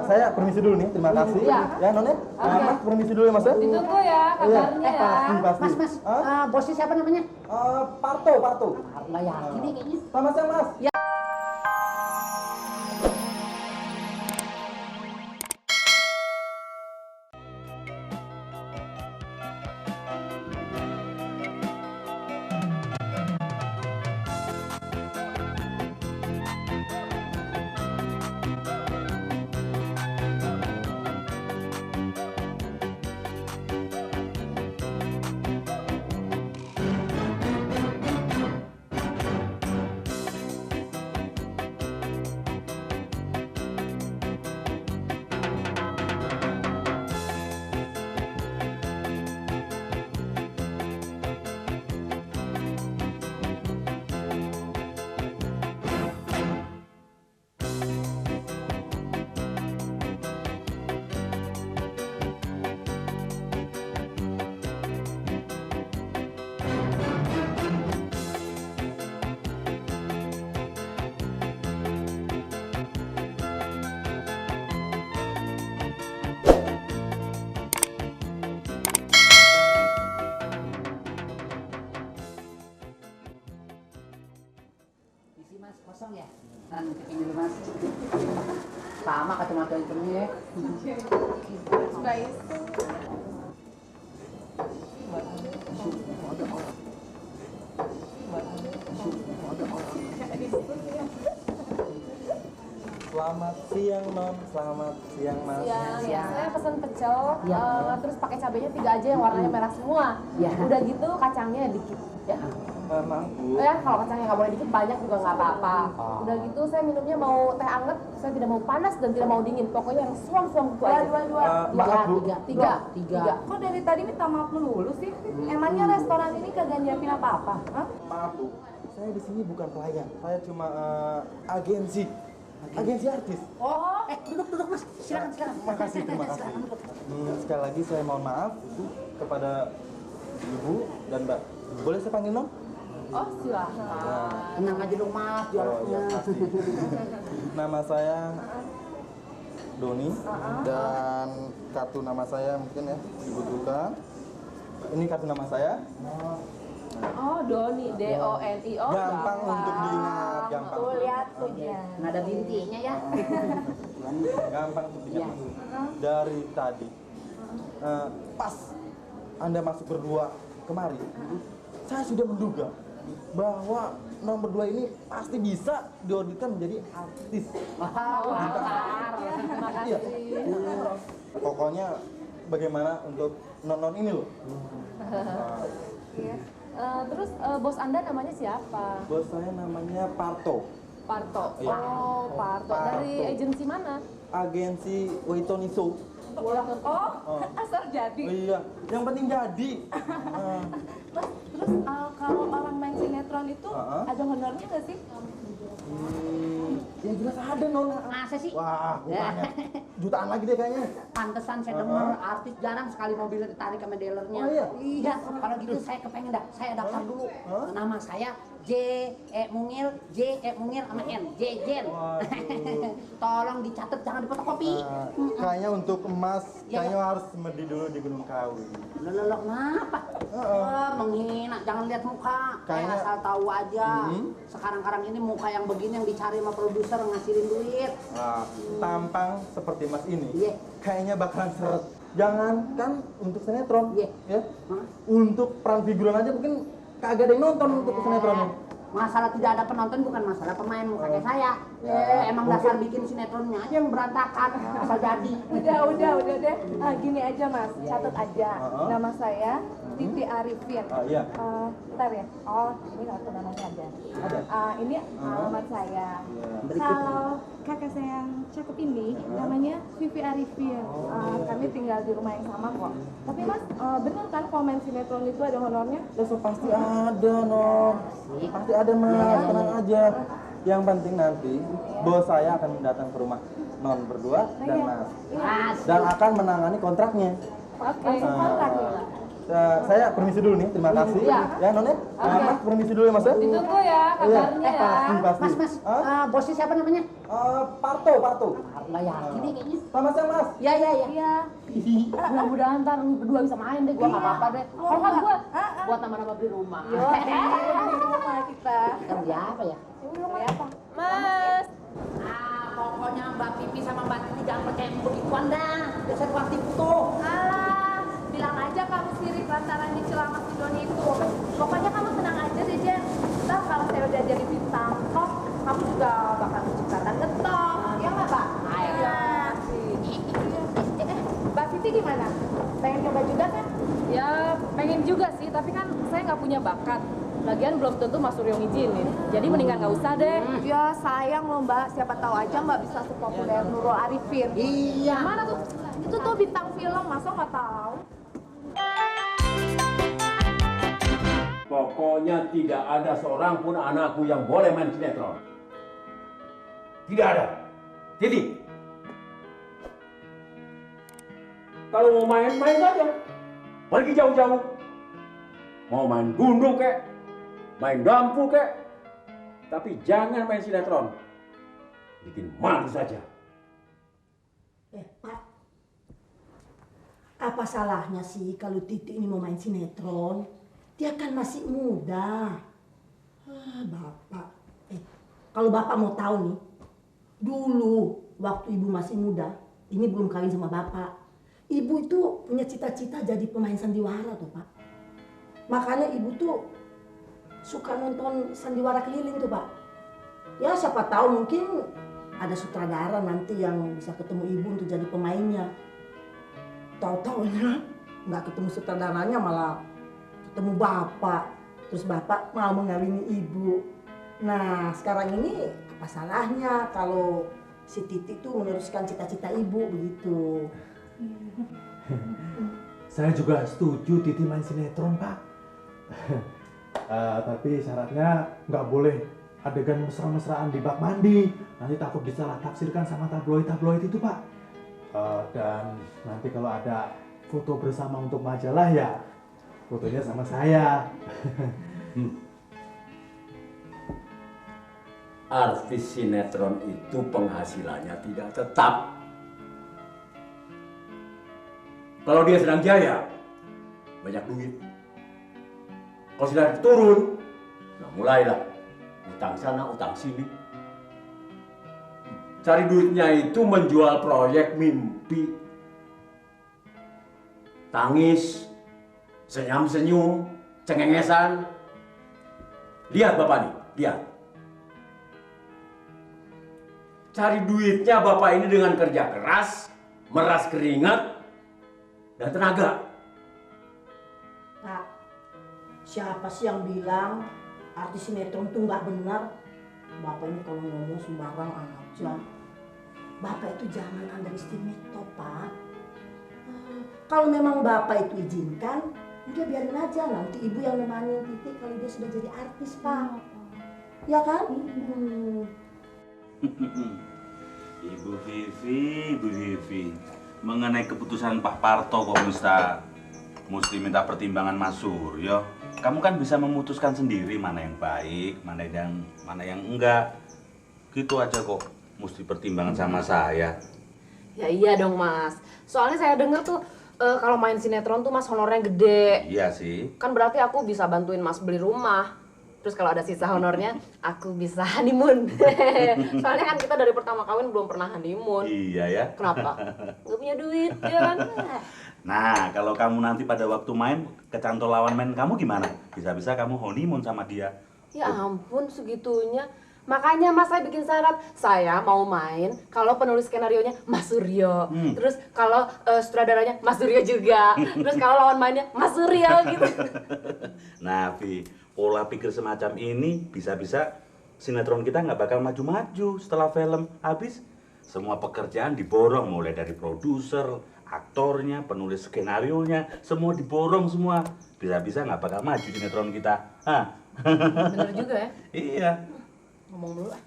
Saya permisi dulu nih, terima kasih. Iya. Ya, Non ya. Mas permisi dulu ya, Mas ya. Ditunggu ya kabarnya ya. Pasti. Mas, bosnya siapa namanya? Parto. Nggak yakin nih kayaknya. Selamat siang, Mas. Ya. Mas, kosong ya? Nanti dulu Mas. Sama kacamata hitamnya ya. Baik. Selamat siang, Non. Selamat siang, Mas. Siang. Saya pesan pecel, Ya. terus pakai cabenya 3 aja yang warnanya merah semua. Ya. Udah gitu kacangnya dikit. Ya. Maaf, Bu. Ya, kalau kacangnya nggak boleh dikit, banyak juga nggak apa-apa. Udah gitu saya minumnya mau teh anget, saya tidak mau panas dan tidak mau dingin. Pokoknya yang suam-suam gitu aja. Maaf, Bu. Tiga. Kok dari tadi minta maaf melulu sih? Emangnya restoran ini kagak nyiapin apa-apa? Hah? Maaf, Bu. Saya di sini bukan pelayan. Saya cuma agensi artis. Oh, Duduk Mas. Silakan. Terima kasih. Sekali lagi saya mohon maaf kepada Ibu dan Mbak. Boleh saya panggil, Non? Oh, silahkan. Tenang aja dong Mas, Oh, dialognya. ya, pasti. Nama saya Doni dan kartu nama saya mungkin ya dibutuhkan. Ini kartu nama saya. Oh, Doni, D-O-N-I. Oh, Gampang untuk diingat, gampang. tuh lihat tuh ya. Nggak ada bintinya ya. Gampang untuk diingat. Dari tadi pas Anda masuk berdua kemari, saya sudah menduga bahwa nomor 2 ini pasti bisa diauditkan menjadi artis. Terima Iya. kasih. Pokoknya bagaimana untuk non ini loh. Iya. Terus bos Anda namanya siapa? Bos saya namanya Parto, Parto. Iya. Oh, Parto. Dari Parto. agensi mana? agensi Waitoniso. Oh, asal jadi. Oh iya, yang penting jadi. Mas, terus kalau orang main sinetron itu ada honornya nggak sih? Yang jelas ada, Non. Masa sih? Wah, bukannya jutaan lagi deh kayaknya. Pantesan saya denger artis jarang sekali mobilnya ditarik sama dealernya. Oh, iya? Iya, kalau gitu saya kepengen saya daftar dulu. Nama saya Mungil sama N. Jen. Waduh. Tolong dicatat, jangan difotokopi. Kayaknya untuk emas, Ya, kayaknya harus semedi dulu di Gunung Kawi. Lelok kenapa? Menghina, jangan lihat muka. Kayak Kayaknya- asal tahu aja. Sekarang-karang ini muka yang begini yang dicari sama produser ngasilin duit. Wah, tampang seperti Mas ini, Iya. kayaknya bakalan seret. Jangan kan untuk sinetron, Iya. ya. Untuk peran figuran aja mungkin kagak ada yang nonton untuk sinetronnya. Masalah tidak ada penonton bukan masalah pemain mukanya saya. Emang mungkin- dasar bikin sinetronnya aja yang berantakan asal jadi. Udah deh. Gini aja Mas, catat aja. Nama saya Titi Arifin. Iya. Bentar ya. Oh, ini kartu namanya ada. Ini alamat saya. Kalau kakak saya yang cakep ini namanya Vivi Arifin. Kami tinggal di rumah yang sama kok. Tapi Mas, bener kan kalau main sinetron itu ada honornya? Ya so pasti ada, Non. Pasti ada, Mas. Tenang aja. Yang penting nanti bos saya akan datang ke rumah Non berdua dan Mas. Dan akan menangani kontraknya. Oke. Langsung kontrak ya? Saya permisi dulu nih, terima kasih. Iya. Ya, Non ya. Mas permisi dulu ya, Mas ya. Ditunggu ya kabarnya ya. Pasti. Mas, bosnya siapa namanya? Parto. Nggak yakin nih kayaknya. Sama saya, Mas. Ya. Iya. Mudah-mudahan ntar lu berdua bisa main deh, gua nggak apa-apa deh. Kalau nggak gua buat nama-nama beli rumah. Di rumah kita. Kita beli apa ya? Beli apa? Mas. Pokoknya Mbak Pipi sama Mbak Titi jangan percaya yang begituan dah. Biasa tukang tipu tuh. Alah, bilang aja kamu sirik lantaran nyicil sama si Doni itu. Pokoknya kamu tenang aja deh, Jen. Ntar kalau saya udah jadi bintang top, kamu juga bakal menciptakan ngetop. Ya nggak, Pak? Iya. Mbak Siti gimana? Pengen coba juga kan? Ya pengen juga sih, tapi kan saya nggak punya bakat. Lagian belum tentu Mas Suryo ngizinin. Jadi mendingan nggak usah deh. Ya sayang loh Mbak, siapa tahu aja Mbak bisa sepopuler Nurul Arifin. Iya. Mana tuh? Itu tuh bintang film, masa nggak tahu? Pokoknya tidak ada seorang pun anakku yang boleh main sinetron. Tidak ada. Titik. Kalau mau main, main saja. Pergi jauh-jauh. Mau main gundu kek, main dampu kek. Tapi jangan main sinetron. Bikin malu saja. Pak, apa salahnya sih kalau Titi ini mau main sinetron? Dia kan masih muda. Bapak. Kalau Bapak mau tahu nih, dulu waktu Ibu masih muda, ini belum kawin sama Bapak. Ibu itu punya cita-cita jadi pemain sandiwara tuh, Pak. Makanya Ibu tuh suka nonton sandiwara keliling tuh, Pak. Ya siapa tahu mungkin ada sutradara nanti yang bisa ketemu Ibu untuk jadi pemainnya. Tahu-taunya nggak ketemu sutradaranya, malah ketemu Bapak. Terus Bapak mau mengawini Ibu. Nah sekarang ini apa salahnya kalau si Titi tuh meneruskan cita-cita Ibu begitu. Saya juga setuju Titi main sinetron, Pak. Tapi syaratnya nggak boleh adegan mesra-mesraan di bak mandi. Nanti takut disalah tafsirkan sama tabloid-tabloid itu, Pak. Dan nanti kalau ada foto bersama untuk majalah ya fotonya sama saya. Artis sinetron itu penghasilannya tidak tetap. Kalau dia sedang jaya, banyak duit. Kalau sedang turun, nah mulailah utang sana, utang sini. Cari duitnya itu menjual proyek mimpi. Tangis, senyum-senyum, cengengesan. Lihat Bapak nih, lihat. Cari duitnya Bapak ini dengan kerja keras, meras keringat, dan tenaga. Pak, siapa sih yang bilang artis sinetron itu nggak benar? Bapak ini kalau ngomong sembarang aja. Bapak itu jangan underestimate toh, Pak. Kalau memang Bapak itu izinkan, udah biarin aja. Nanti Ibu yang nemanin Titi kalau dia sudah jadi artis, Pak. Ya kan? Ibu Vivi, mengenai keputusan Pak Parto kok mesti minta pertimbangan Mas Suryo. Kamu kan bisa memutuskan sendiri mana yang baik, mana yang enggak. Gitu aja kok, mesti pertimbangan sama saya. Ya iya dong Mas. Soalnya saya denger tuh kalau main sinetron tuh Mas honornya gede. Iya sih. Kan berarti aku bisa bantuin Mas beli rumah. Terus kalau ada sisa honornya, aku bisa honeymoon. Soalnya kan kita dari pertama kawin belum pernah honeymoon. Iya ya. Kenapa? Gak punya duit, ya kan? Nah, kalau kamu nanti pada waktu main kecantol lawan main kamu gimana? Bisa-bisa kamu honeymoon sama dia. Ya ampun, segitunya. Makanya Mas saya bikin syarat, saya mau main kalau penulis skenarionya Mas Suryo. Terus kalau sutradaranya Mas Suryo juga. Terus kalau lawan mainnya Mas Suryo gitu. Nah, Vi, pola pikir semacam ini bisa-bisa sinetron kita nggak bakal maju-maju setelah film habis. Semua pekerjaan diborong, mulai dari produser, aktornya, penulis skenarionya, semua diborong semua. Bisa-bisa nggak bakal maju sinetron kita. Hah? Bener juga ya? Iya. Ngomong dulu ah.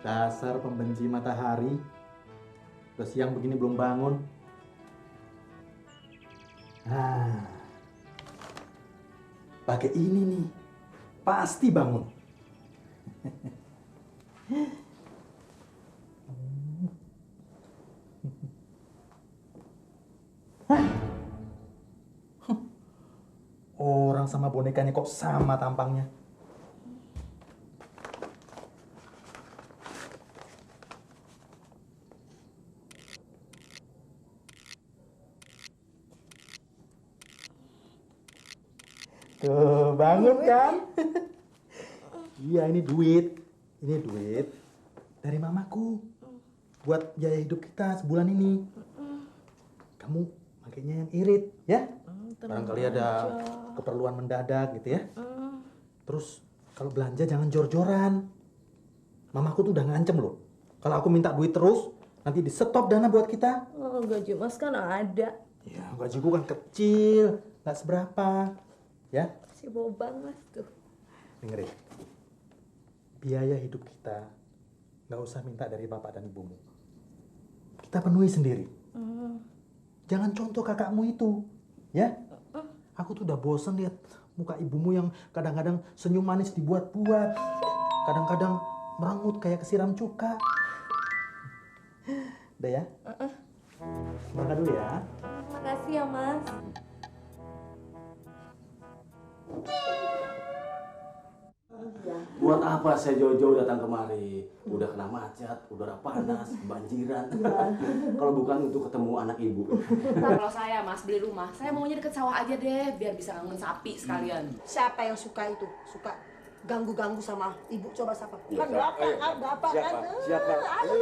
Dasar pembenci matahari. Udah siang begini belum bangun. Nah, pakai ini nih, pasti bangun. Orang sama bonekanya kok sama tampangnya. Tuh, bangun kan? Iya, ini duit. Ini duit dari mamaku. Buat biaya hidup kita sebulan ini. Kamu makanya yang irit, ya? Barangkali ada keperluan mendadak gitu ya. Terus kalau belanja jangan jor-joran. Mamaku tuh udah ngancem loh. Kalau aku minta duit terus, nanti di stop dana buat kita. Oh, gaji Mas kan ada. Ya, gajiku kan kecil, nggak seberapa. Ya? Si Bobang Mas tuh. Dengerin. Biaya hidup kita nggak usah minta dari bapak dan ibumu. Kita penuhi sendiri. Jangan contoh kakakmu itu, ya? Aku tuh udah bosen lihat muka ibumu yang kadang-kadang senyum manis dibuat-buat, kadang-kadang merengut kayak kesiram cuka. Udah ya? Makan dulu ya. Makasih ya Mas. Buat apa saya jauh-jauh datang kemari? Udah kena macet, udara panas, kebanjiran. Kalau bukan untuk ketemu anak ibu. Kalau saya Mas beli rumah, saya maunya deket sawah aja deh, biar bisa ngangin sapi sekalian. Siapa yang suka itu? Suka ganggu-ganggu sama ibu? Coba siapa? Iya, Kan siapa? bapak kan? Siapa? Aku.